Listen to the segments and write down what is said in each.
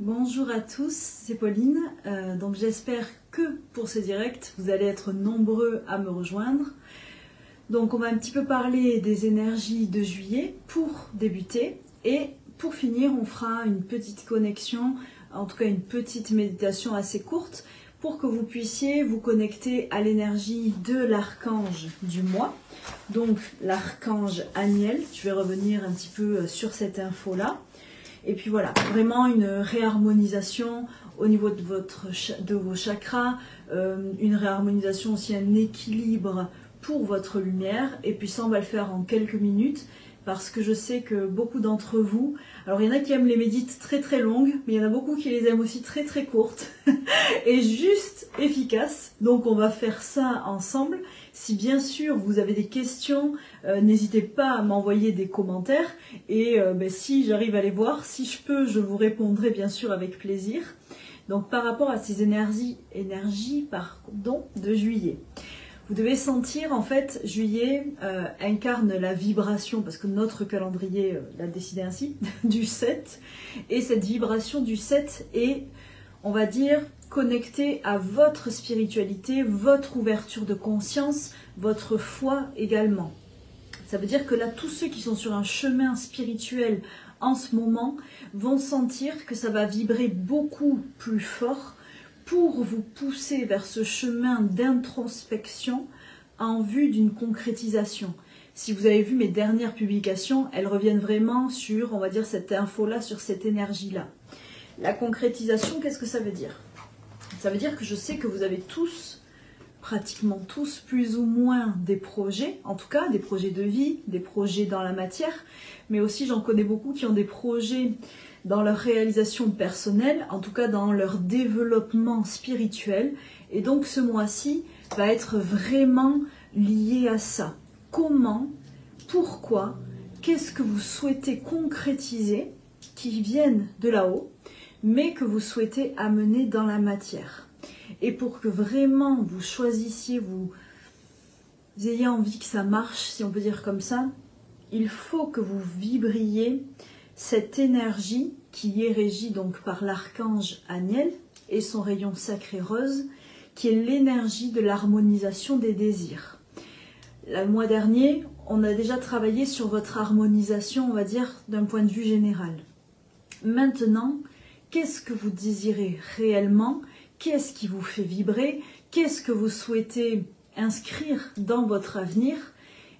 Bonjour à tous, c'est Pauline. Donc j'espère que pour ce direct, vous allez être nombreux à me rejoindre. Donc on va un petit peu parler des énergies de juillet pour débuter. Et pour finir, on fera une petite connexion, en tout cas une petite méditation assez courte, pour que vous puissiez vous connecter à l'énergie de l'archange du mois. Donc l'archange Aniel, je vais revenir un petit peu sur cette info-là. Et puis voilà, vraiment une réharmonisation au niveau de vos chakras, une réharmonisation aussi, un équilibre pour votre lumière. Et puis ça, on va le faire en quelques minutes parce que je sais que beaucoup d'entre vous, alors il y en a qui aiment les médites très très longues, mais il y en a beaucoup qui les aiment aussi très très courtes et juste efficaces. Donc on va faire ça ensemble. Si bien sûr vous avez des questions, n'hésitez pas à m'envoyer des commentaires et si j'arrive à les voir, si je peux, je vous répondrai bien sûr avec plaisir. Donc par rapport à ces énergies de juillet, vous devez sentir en fait, juillet incarne la vibration, parce que notre calendrier l'a décidé ainsi, du 7, et cette vibration du 7 est, on va dire, connecté à votre spiritualité, votre ouverture de conscience, votre foi également. Ça veut dire que là, tous ceux qui sont sur un chemin spirituel en ce moment vont sentir que ça va vibrer beaucoup plus fort pour vous pousser vers ce chemin d'introspection en vue d'une concrétisation. Si vous avez vu mes dernières publications, elles reviennent vraiment sur, on va dire, cette info-là, sur cette énergie-là. La concrétisation, qu'est-ce que ça veut dire ? Ça veut dire que je sais que vous avez tous, pratiquement tous, plus ou moins des projets, en tout cas des projets de vie, des projets dans la matière, mais aussi j'en connais beaucoup qui ont des projets dans leur réalisation personnelle, en tout cas dans leur développement spirituel. Et donc ce mois-ci va être vraiment lié à ça. Comment, pourquoi, qu'est-ce que vous souhaitez concrétiser qui viennent de là-haut, mais que vous souhaitez amener dans la matière. Et pour que vraiment vous choisissiez, vous ayez envie que ça marche, si on peut dire comme ça, il faut que vous vibriez cette énergie qui est régie donc par l'archange Aniel et son rayon sacré rose, qui est l'énergie de l'harmonisation des désirs. Le mois dernier, on a déjà travaillé sur votre harmonisation, on va dire, d'un point de vue général. Maintenant, qu'est-ce que vous désirez réellement? Qu'est-ce qui vous fait vibrer? Qu'est-ce que vous souhaitez inscrire dans votre avenir?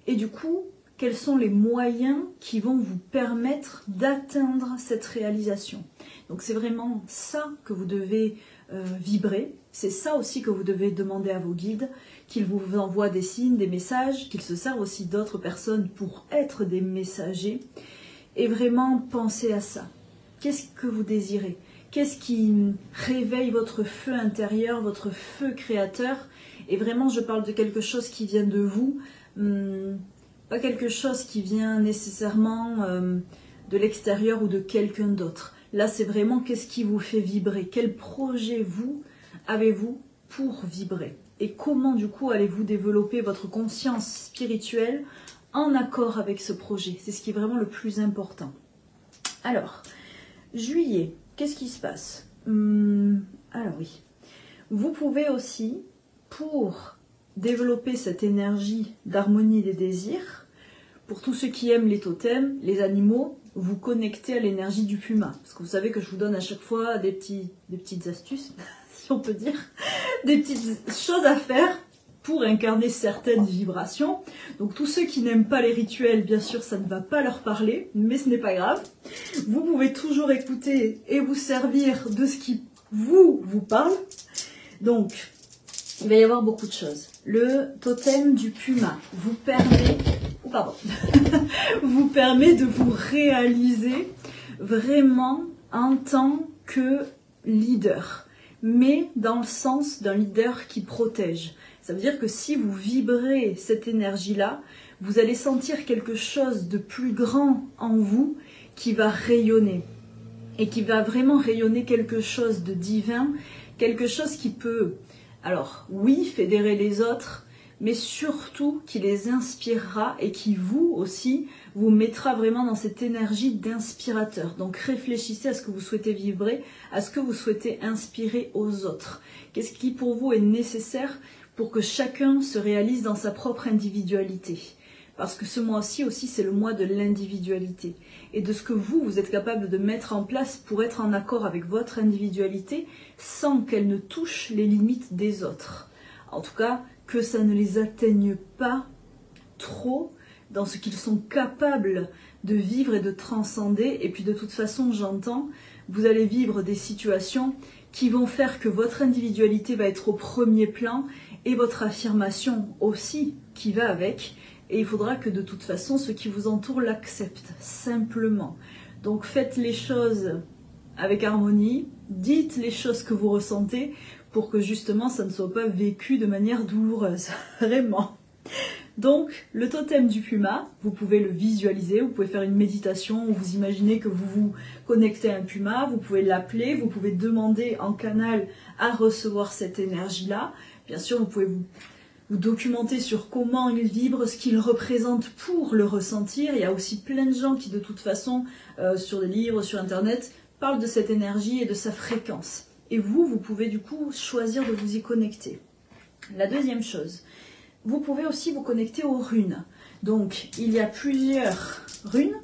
Et du coup, quels sont les moyens qui vont vous permettre d'atteindre cette réalisation? Donc c'est vraiment ça que vous devez vibrer. C'est ça aussi que vous devez demander à vos guides, qu'ils vous envoient des signes, des messages, qu'ils se servent aussi d'autres personnes pour être des messagers. Et vraiment pensez à ça. Qu'est-ce que vous désirez? Qu'est-ce qui réveille votre feu intérieur, votre feu créateur? Et vraiment, je parle de quelque chose qui vient de vous, pas quelque chose qui vient nécessairement de l'extérieur ou de quelqu'un d'autre. Là, c'est vraiment qu'est-ce qui vous fait vibrer? Quel projet avez-vous pour vibrer? Et comment, du coup, allez-vous développer votre conscience spirituelle en accord avec ce projet? C'est ce qui est vraiment le plus important. Alors, juillet, qu'est-ce qui se passe? Alors oui, vous pouvez aussi, pour développer cette énergie d'harmonie des désirs, pour tous ceux qui aiment les totems, les animaux, vous connecter à l'énergie du puma. Parce que vous savez que je vous donne à chaque fois des petites astuces, si on peut dire, des petites choses à faire pour incarner certaines vibrations. Donc tous ceux qui n'aiment pas les rituels, bien sûr, ça ne va pas leur parler, mais ce n'est pas grave. Vous pouvez toujours écouter et vous servir de ce qui vous parle. Donc, il va y avoir beaucoup de choses. Le totem du puma vous permet, vous permet de vous réaliser vraiment en tant que leader, mais dans le sens d'un leader qui protège. Ça veut dire que si vous vibrez cette énergie-là, vous allez sentir quelque chose de plus grand en vous qui va rayonner. Et qui va vraiment rayonner quelque chose de divin, quelque chose qui peut, alors oui, fédérer les autres, mais surtout qui les inspirera et qui vous aussi vous mettra vraiment dans cette énergie d'inspirateur. Donc réfléchissez à ce que vous souhaitez vibrer, à ce que vous souhaitez inspirer aux autres. Qu'est-ce qui pour vous est nécessaire pour que chacun se réalise dans sa propre individualité? Parce que ce mois-ci aussi, c'est le mois de l'individualité. Et de ce que vous êtes capable de mettre en place pour être en accord avec votre individualité sans qu'elle ne touche les limites des autres. En tout cas, que ça ne les atteigne pas trop dans ce qu'ils sont capables de vivre et de transcender. Et puis de toute façon, j'entends, vous allez vivre des situations qui vont faire que votre individualité va être au premier plan et votre affirmation aussi qui va avec. Et il faudra que de toute façon, ceux qui vous entourent l'acceptent, simplement. Donc faites les choses avec harmonie, dites les choses que vous ressentez pour que justement ça ne soit pas vécu de manière douloureuse, vraiment. Donc le totem du puma, vous pouvez le visualiser, vous pouvez faire une méditation où vous imaginez que vous vous connectez à un puma, vous pouvez l'appeler, vous pouvez demander en canal à recevoir cette énergie-là. Bien sûr, vous pouvez vous documenter sur comment il vibre, ce qu'il représente pour le ressentir. Il y a aussi plein de gens qui de toute façon, sur des livres, sur internet, parlent de cette énergie et de sa fréquence. Et vous pouvez du coup choisir de vous y connecter. La deuxième chose, vous pouvez aussi vous connecter aux runes. Donc il y a plusieurs runes.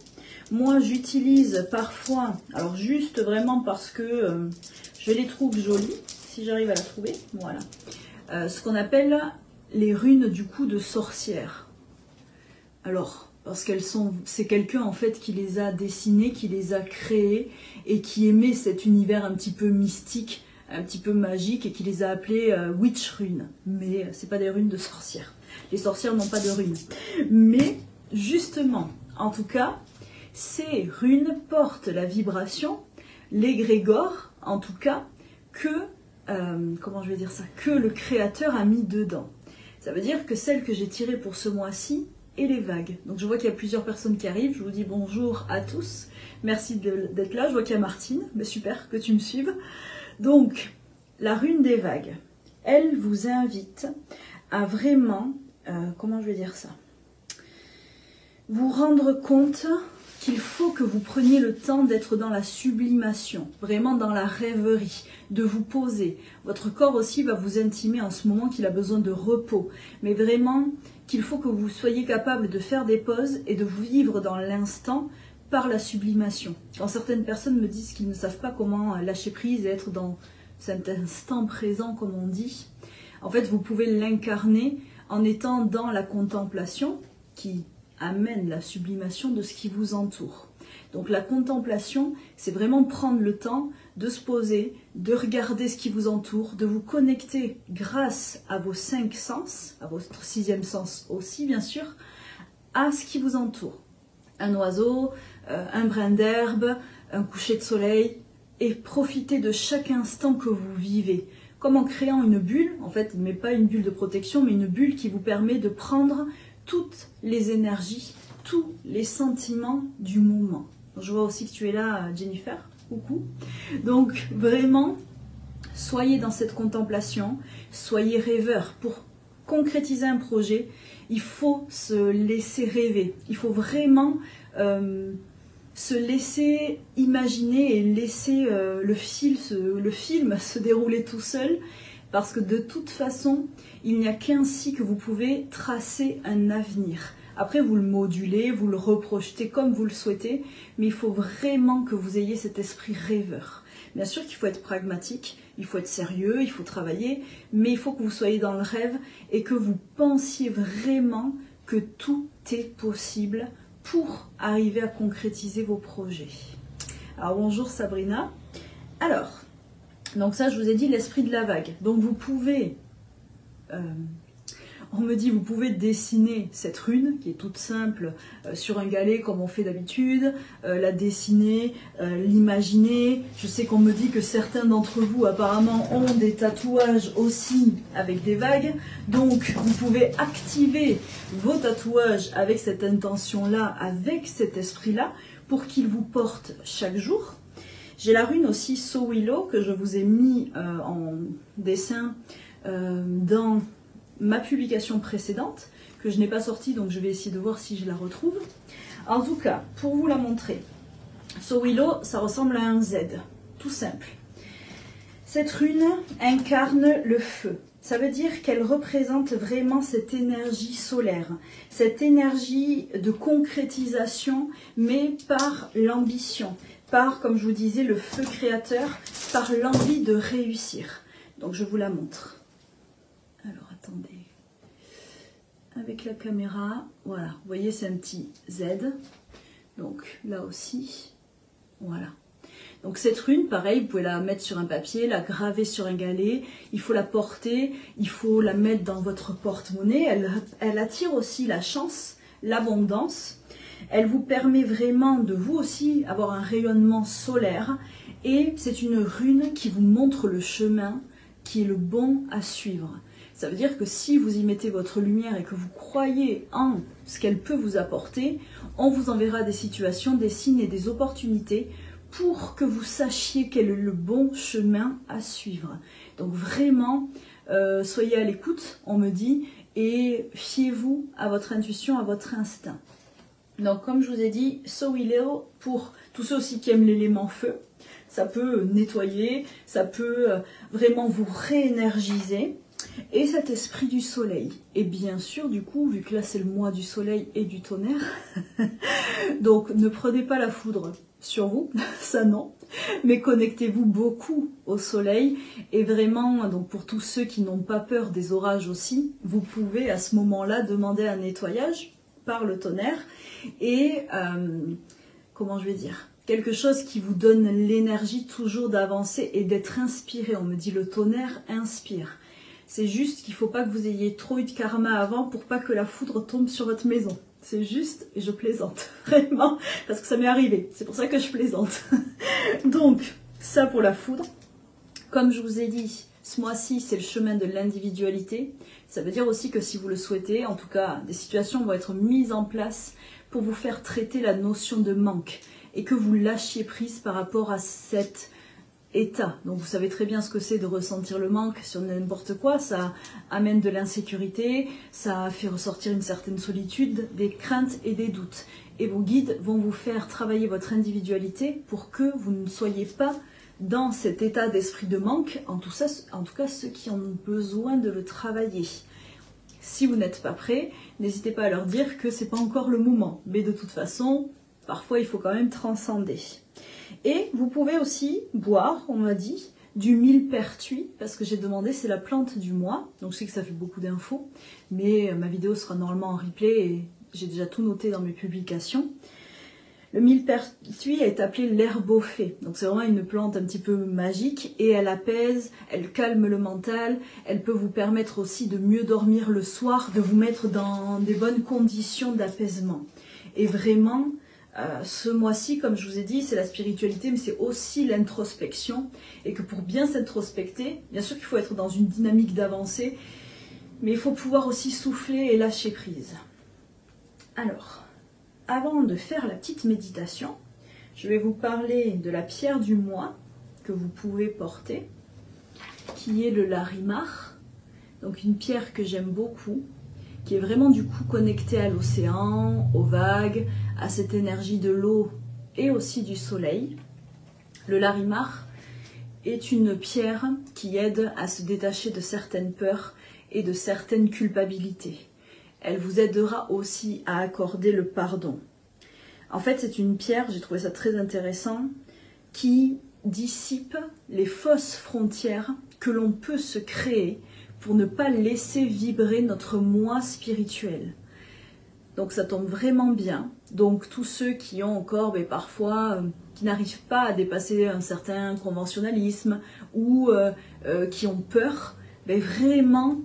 Moi j'utilise parfois, alors juste vraiment parce que je les trouve jolies, si j'arrive à la trouver, voilà. Ce qu'on appelle les runes du coup de sorcière. Alors, parce qu'elles sont, c'est quelqu'un en fait qui les a dessinées, qui les a créées et qui aimait cet univers un petit peu mystique, un petit peu magique et qui les a appelées witch runes. Mais c'est pas des runes de sorcières. Les sorcières n'ont pas de runes. Mais justement, en tout cas, ces runes portent la vibration, l'égrégore, en tout cas, que comment je vais dire ça, que le créateur a mis dedans. Ça veut dire que celle que j'ai tirée pour ce mois-ci est les vagues. Donc je vois qu'il y a plusieurs personnes qui arrivent. Je vous dis bonjour à tous. Merci d'être là. Je vois qu'il y a Martine. Mais super que tu me suives. Donc, la rune des vagues, elle vous invite à vraiment, comment je vais dire ça, vous rendre compte qu'il faut que vous preniez le temps d'être dans la sublimation, vraiment dans la rêverie, de vous poser. Votre corps aussi va vous intimer en ce moment qu'il a besoin de repos, mais vraiment qu'il faut que vous soyez capable de faire des pauses et de vous vivre dans l'instant par la sublimation. Quand certaines personnes me disent qu'ils ne savent pas comment lâcher prise et être dans cet instant présent, comme on dit, en fait vous pouvez l'incarner en étant dans la contemplation qui amène la sublimation de ce qui vous entoure. Donc la contemplation, c'est vraiment prendre le temps de se poser, de regarder ce qui vous entoure, de vous connecter grâce à vos 5 sens, à votre 6e sens aussi bien sûr, à ce qui vous entoure. Un oiseau, un brin d'herbe, un coucher de soleil, et profiter de chaque instant que vous vivez. Comme en créant une bulle, en fait, mais pas une bulle de protection, mais une bulle qui vous permet de prendre toutes les énergies, tous les sentiments du moment. Je vois aussi que tu es là, Jennifer. Coucou. Donc, vraiment, soyez dans cette contemplation, soyez rêveur. Pour concrétiser un projet, il faut se laisser rêver. Il faut vraiment se laisser imaginer et laisser le film se dérouler tout seul. Parce que de toute façon, il n'y a qu'ainsi que vous pouvez tracer un avenir. Après, vous le modulez, vous le reprojetez comme vous le souhaitez, mais il faut vraiment que vous ayez cet esprit rêveur. Bien sûr qu'il faut être pragmatique, il faut être sérieux, il faut travailler, mais il faut que vous soyez dans le rêve et que vous pensiez vraiment que tout est possible pour arriver à concrétiser vos projets. Alors bonjour Sabrina. Alors, donc ça, je vous ai dit l'esprit de la vague. Donc vous pouvez, on me dit, vous pouvez dessiner cette rune, qui est toute simple, sur un galet comme on fait d'habitude, la dessiner, l'imaginer. Je sais qu'on me dit que certains d'entre vous apparemment ont des tatouages aussi avec des vagues. Donc vous pouvez activer vos tatouages avec cette intention-là, avec cet esprit-là, pour qu'ils vous portent chaque jour. J'ai la rune aussi So Willow que je vous ai mis en dessin dans ma publication précédente, que je n'ai pas sortie, donc je vais essayer de voir si je la retrouve. En tout cas, pour vous la montrer, So Willow, ça ressemble à un Z, tout simple. Cette rune incarne le feu. Ça veut dire qu'elle représente vraiment cette énergie solaire, cette énergie de concrétisation, mais par l'ambition, par, comme je vous disais, le feu créateur, par l'envie de réussir. Donc je vous la montre. Alors attendez. Avec la caméra, voilà, vous voyez c'est un petit Z. Donc là aussi, voilà. Donc cette rune, pareil, vous pouvez la mettre sur un papier, la graver sur un galet, il faut la porter, il faut la mettre dans votre porte-monnaie. Elle attire aussi la chance, l'abondance. Elle vous permet vraiment de vous aussi avoir un rayonnement solaire. Et c'est une rune qui vous montre le chemin qui est le bon à suivre. Ça veut dire que si vous y mettez votre lumière et que vous croyez en ce qu'elle peut vous apporter, on vous enverra des situations, des signes et des opportunités pour que vous sachiez quel est le bon chemin à suivre. Donc vraiment, soyez à l'écoute, on me dit, et fiez-vous à votre intuition, à votre instinct. Donc comme je vous ai dit, So Willow, pour tous ceux aussi qui aiment l'élément feu, ça peut nettoyer, ça peut vraiment vous réénergiser. Et cet esprit du soleil. Et bien sûr, du coup, vu que là c'est le mois du soleil et du tonnerre, donc ne prenez pas la foudre sur vous, ça non, mais connectez-vous beaucoup au soleil. Et vraiment, donc pour tous ceux qui n'ont pas peur des orages aussi, vous pouvez à ce moment-là demander un nettoyage par le tonnerre. Et, comment je vais dire, quelque chose qui vous donne l'énergie toujours d'avancer et d'être inspiré. On me dit le tonnerre inspire. C'est juste qu'il ne faut pas que vous ayez trop eu de karma avant pour pas que la foudre tombe sur votre maison. C'est juste, et je plaisante, vraiment, parce que ça m'est arrivé. C'est pour ça que je plaisante. Donc, ça pour la foudre. Comme je vous ai dit, ce mois-ci, c'est le chemin de l'individualité. Ça veut dire aussi que si vous le souhaitez, en tout cas, des situations vont être mises en place pour vous faire traiter la notion de manque et que vous lâchiez prise par rapport à cet état. Donc vous savez très bien ce que c'est de ressentir le manque sur n'importe quoi, ça amène de l'insécurité, ça fait ressortir une certaine solitude, des craintes et des doutes. Et vos guides vont vous faire travailler votre individualité pour que vous ne soyez pas dans cet état d'esprit de manque, en tout cas ceux qui ont besoin de le travailler. Si vous n'êtes pas prêt, n'hésitez pas à leur dire que c'est pas encore le moment. Mais de toute façon, parfois il faut quand même transcender. Et vous pouvez aussi boire, on m'a dit, du millepertuis, parce que j'ai demandé, c'est la plante du mois. Donc je sais que ça fait beaucoup d'infos, mais ma vidéo sera normalement en replay et j'ai déjà tout noté dans mes publications. Le millepertuis est appelé l'herbe au fée. Donc c'est vraiment une plante un petit peu magique et elle apaise, elle calme le mental, elle peut vous permettre aussi de mieux dormir le soir, de vous mettre dans des bonnes conditions d'apaisement. Et vraiment, ce mois-ci, comme je vous ai dit, c'est la spiritualité, mais c'est aussi l'introspection. Et que pour bien s'introspecter, bien sûr qu'il faut être dans une dynamique d'avancée, mais il faut pouvoir aussi souffler et lâcher prise. Alors, avant de faire la petite méditation, je vais vous parler de la pierre du mois que vous pouvez porter, qui est le larimar. Donc une pierre que j'aime beaucoup, qui est vraiment du coup connectée à l'océan, aux vagues, à cette énergie de l'eau et aussi du soleil. Le larimar est une pierre qui aide à se détacher de certaines peurs et de certaines culpabilités. Elle vous aidera aussi à accorder le pardon. En fait, c'est une pierre, j'ai trouvé ça très intéressant, qui dissipe les fausses frontières que l'on peut se créer pour ne pas laisser vibrer notre moi spirituel. Donc ça tombe vraiment bien. Donc tous ceux qui ont encore parfois, qui n'arrivent pas à dépasser un certain conventionnalisme ou qui ont peur, vraiment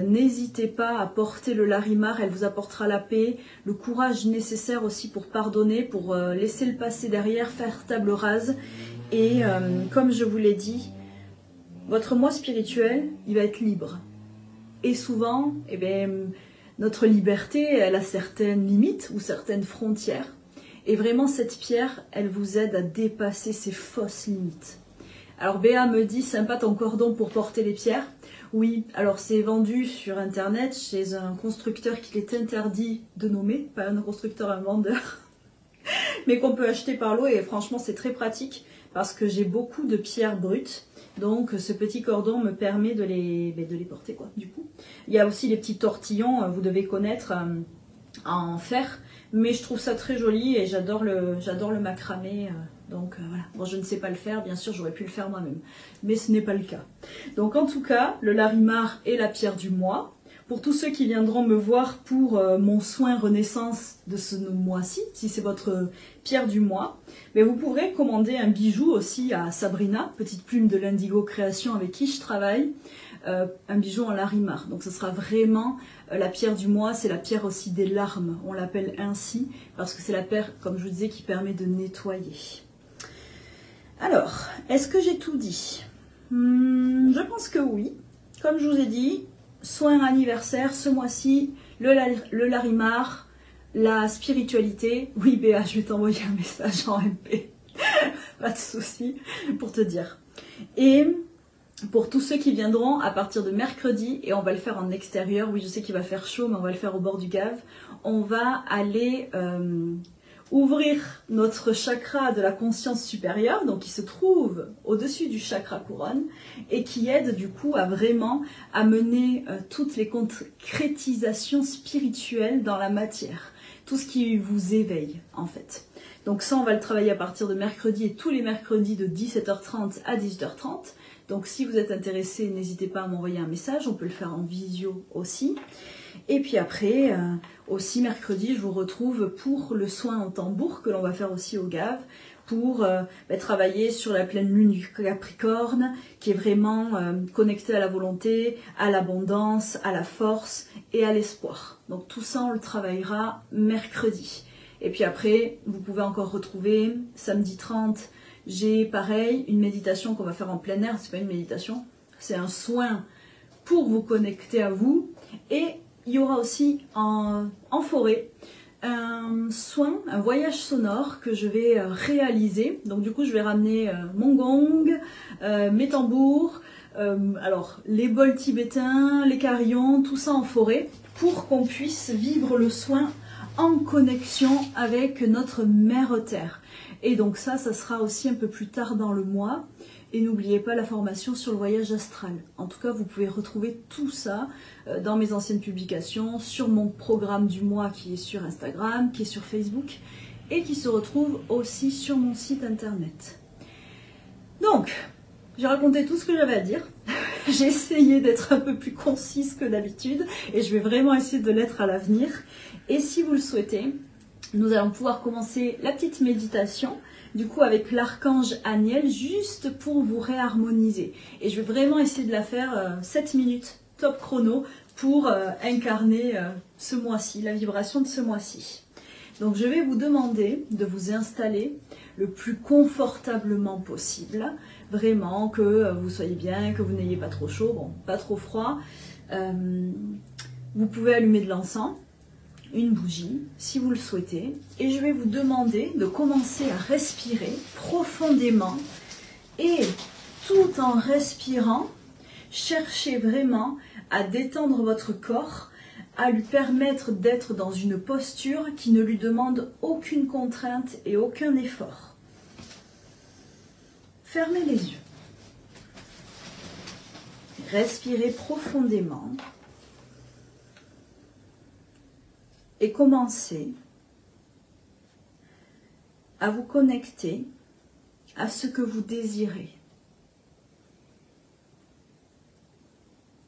n'hésitez pas à porter le larimar, elle vous apportera la paix, le courage nécessaire aussi pour pardonner, pour laisser le passé derrière, faire table rase. Et comme je vous l'ai dit, votre moi spirituel, il va être libre. Et souvent, notre liberté, elle a certaines limites ou certaines frontières. Et vraiment, cette pierre, elle vous aide à dépasser ces fausses limites. Alors Béa me dit, sympa ton cordon pour porter les pierres. Oui, alors c'est vendu sur internet chez un constructeur qu'il est interdit de nommer, pas un constructeur, un vendeur, mais qu'on peut acheter par lot et franchement c'est très pratique parce que j'ai beaucoup de pierres brutes. Donc ce petit cordon me permet de les porter quoi, du coup. Il y a aussi les petits tortillons, vous devez connaître, en fer, mais je trouve ça très joli et j'adore le macramé. Donc voilà, bon je ne sais pas le faire, bien sûr j'aurais pu le faire moi-même, mais ce n'est pas le cas. Donc en tout cas, le Larimar est la pierre du mois. Pour tous ceux qui viendront me voir pour mon soin renaissance de ce mois-ci, si c'est votre pierre du mois, mais vous pourrez commander un bijou aussi à Sabrina, petite plume de l'Indigo Création avec qui je travaille, un bijou en Larimar. Donc ce sera vraiment la pierre du mois, c'est la pierre aussi des larmes, on l'appelle ainsi, parce que c'est la pierre, comme je vous disais, qui permet de nettoyer. Alors, est-ce que j'ai tout dit? Je pense que oui. Comme je vous ai dit, soin anniversaire ce mois-ci, le Larimar, la spiritualité. Oui Béa, je vais t'envoyer un message en MP. Pas de souci pour te dire. Et pour tous ceux qui viendront à partir de mercredi, et on va le faire en extérieur, oui je sais qu'il va faire chaud, mais on va le faire au bord du Gave, on va aller ouvrir notre chakra de la conscience supérieure, donc qui se trouve au-dessus du chakra couronne, et qui aide du coup à vraiment amener toutes les concrétisations spirituelles dans la matière, tout ce qui vous éveille en fait. Donc ça on va le travailler à partir de mercredi et tous les mercredis de 17h30 à 18h30. Donc si vous êtes intéressé, n'hésitez pas à m'envoyer un message, on peut le faire en visio aussi. Et puis après, aussi mercredi, je vous retrouve pour le soin en tambour que l'on va faire aussi au Gave, pour travailler sur la pleine lune du Capricorne, qui est vraiment connectée à la volonté, à l'abondance, à la force et à l'espoir. Donc tout ça, on le travaillera mercredi. Et puis après, vous pouvez encore retrouver samedi 30, j'ai pareil une méditation qu'on va faire en plein air. C'est pas une méditation, c'est un soin pour vous connecter à vous. Et il y aura aussi en forêt un soin, un voyage sonore que je vais réaliser. Donc du coup je vais ramener mon gong, mes tambours, alors les bols tibétains, les carillons, tout ça en forêt pour qu'on puisse vivre le soin en connexion avec notre mère terre. Et donc ça sera aussi un peu plus tard dans le mois. Et n'oubliez pas la formation sur le voyage astral. En tout cas, vous pouvez retrouver tout ça dans mes anciennes publications, sur mon programme du mois qui est sur Instagram, qui est sur Facebook et qui se retrouve aussi sur mon site internet. Donc, j'ai raconté tout ce que j'avais à dire. J'ai essayé d'être un peu plus concise que d'habitude et je vais vraiment essayer de l'être à l'avenir. Et si vous le souhaitez, nous allons pouvoir commencer la petite méditation, du coup avec l'archange Aniel, juste pour vous réharmoniser. Et je vais vraiment essayer de la faire 7 minutes, top chrono, pour incarner ce mois-ci, la vibration de ce mois-ci. Donc je vais vous demander de vous installer le plus confortablement possible, vraiment que vous soyez bien, que vous n'ayez pas trop chaud, bon, pas trop froid. Vous pouvez allumer de l'encens, une bougie, si vous le souhaitez, et je vais vous demander de commencer à respirer profondément et tout en respirant, cherchez vraiment à détendre votre corps, à lui permettre d'être dans une posture qui ne lui demande aucune contrainte et aucun effort. Fermez les yeux. Respirez profondément. Et commencez à vous connecter à ce que vous désirez.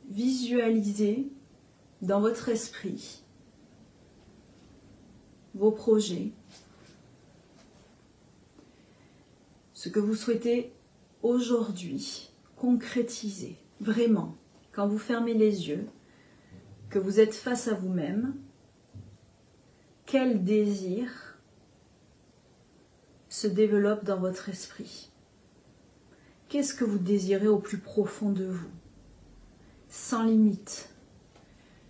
Visualisez dans votre esprit vos projets, ce que vous souhaitez aujourd'hui concrétiser. Vraiment, quand vous fermez les yeux, que vous êtes face à vous-même, quel désir se développe dans votre esprit? Qu'est-ce que vous désirez au plus profond de vous? Sans limite,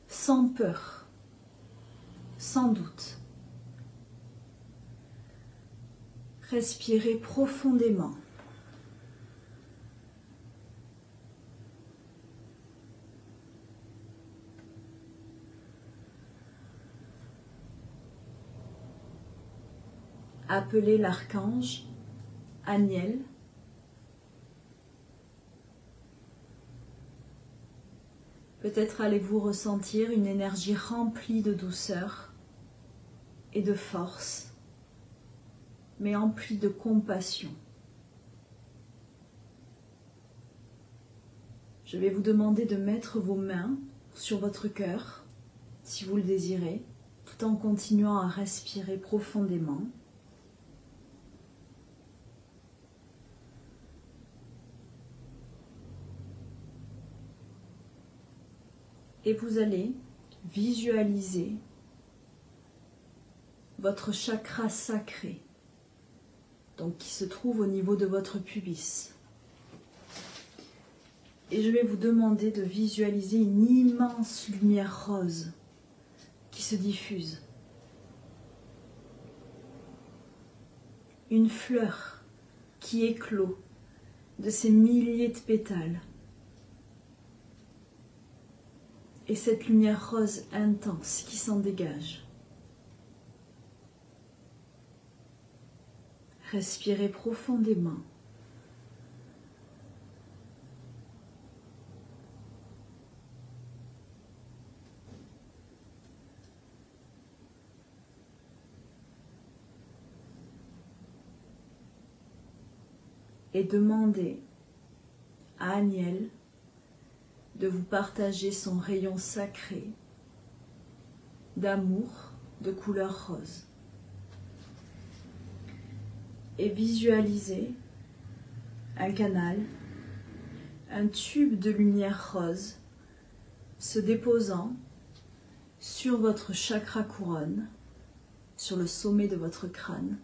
sans peur, sans doute. Respirez profondément. appelez l'archange Aniel. Peut-être allez-vous ressentir une énergie remplie de douceur et de force, mais emplie de compassion. Je vais vous demander de mettre vos mains sur votre cœur, si vous le désirez, tout en continuant à respirer profondément. Et vous allez visualiser votre chakra sacré, donc qui se trouve au niveau de votre pubis. Et je vais vous demander de visualiser une immense lumière rose qui se diffuse. Une fleur qui éclot de ses milliers de pétales. Et cette lumière rose intense qui s'en dégage. Respirez profondément. Et demandez à Aniel de vous partager son rayon sacré d'amour de couleur rose. Et visualisez un canal, un tube de lumière rose se déposant sur votre chakra couronne, sur le sommet de votre crâne.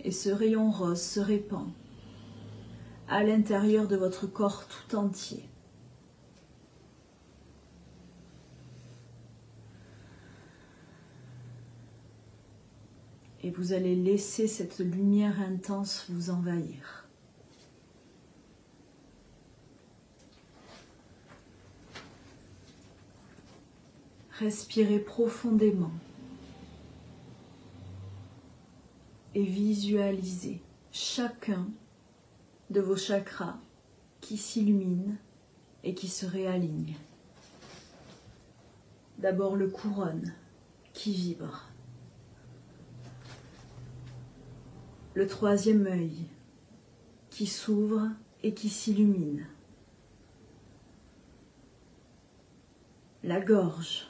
Et ce rayon rose se répand à l'intérieur de votre corps tout entier. Et vous allez laisser cette lumière intense vous envahir. Respirez profondément et visualisez chacun de vos chakras qui s'illuminent et qui se réalignent. D'abord le couronne qui vibre. Le troisième œil qui s'ouvre et qui s'illumine. La gorge.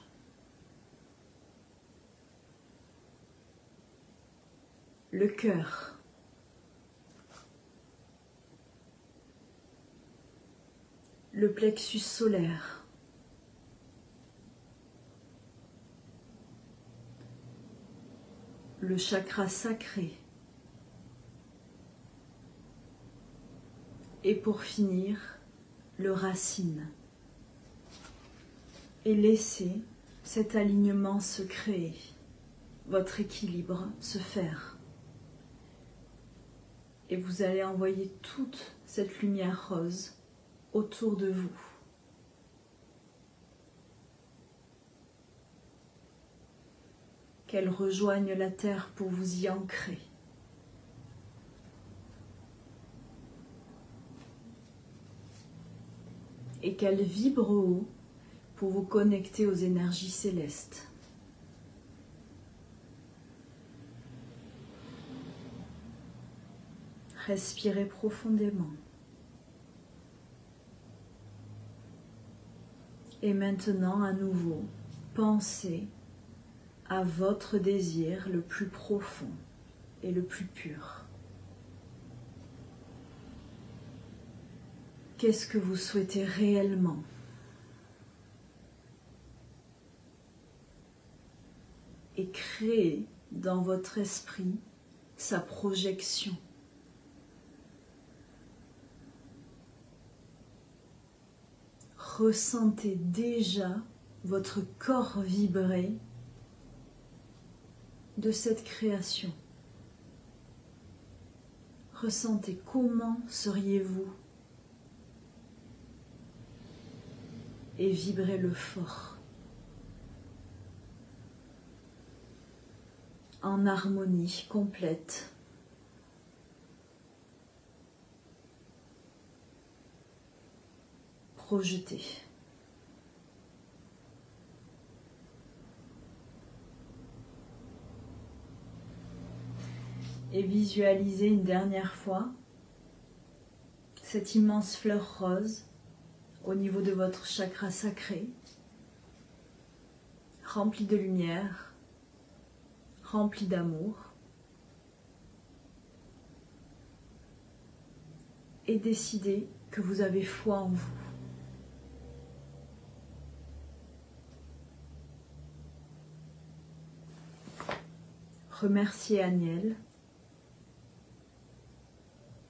Le cœur. Le plexus solaire. Le chakra sacré. Et pour finir, le racine. Et laissez cet alignement se créer, votre équilibre se faire. Et vous allez envoyer toute cette lumière rose autour de vous. Qu'elle rejoigne la terre pour vous y ancrer. Et qu'elle vibre haut pour vous connecter aux énergies célestes. Respirez profondément. Et maintenant, à nouveau, pensez à votre désir le plus profond et le plus pur. Qu'est-ce que vous souhaitez réellement? Et créez dans votre esprit sa projection. Ressentez déjà votre corps vibrer de cette création. Ressentez comment seriez-vous et vibrez-le fort. en harmonie complète. Projetez. Et visualisez une dernière fois cette immense fleur rose au niveau de votre chakra sacré, remplie de lumière, remplie d'amour, et décidez que vous avez foi en vous. Remerciez Aniel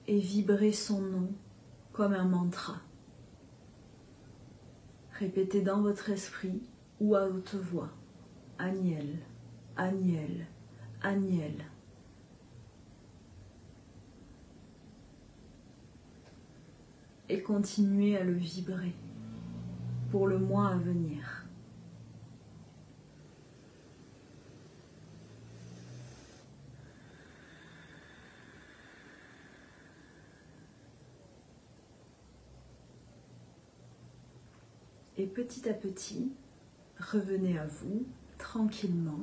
et vibrez son nom comme un mantra. Répétez dans votre esprit ou à haute voix. Aniel, Aniel, Aniel. Et continuez à le vibrer pour le mois à venir. Et petit à petit, revenez à vous tranquillement.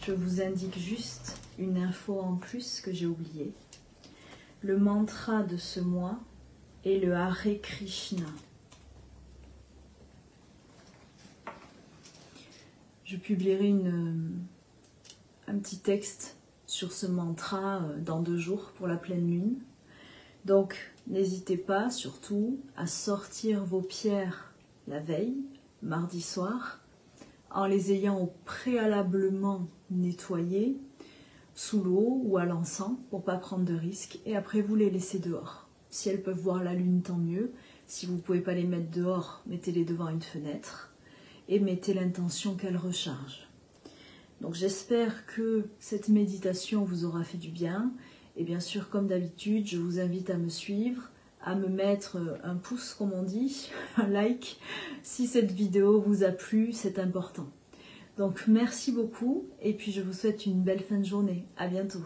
Je vous indique juste une info en plus que j'ai oubliée. Le mantra de ce mois est le Hare Krishna. Je publierai un petit texte sur ce mantra dans 2 jours pour la pleine lune. Donc, n'hésitez pas, surtout, à sortir vos pierres la veille, mardi soir, en les ayant préalablement nettoyées sous l'eau ou à l'encens pour ne pas prendre de risques. Et après, vous les laissez dehors. Si elles peuvent voir la lune, tant mieux. Si vous ne pouvez pas les mettre dehors, mettez-les devant une fenêtre et mettez l'intention qu'elles rechargent. Donc, j'espère que cette méditation vous aura fait du bien. Et bien sûr, comme d'habitude, je vous invite à me suivre, à me mettre un pouce, comme on dit, un like, si cette vidéo vous a plu, c'est important. Donc, merci beaucoup, et puis je vous souhaite une belle fin de journée. À bientôt.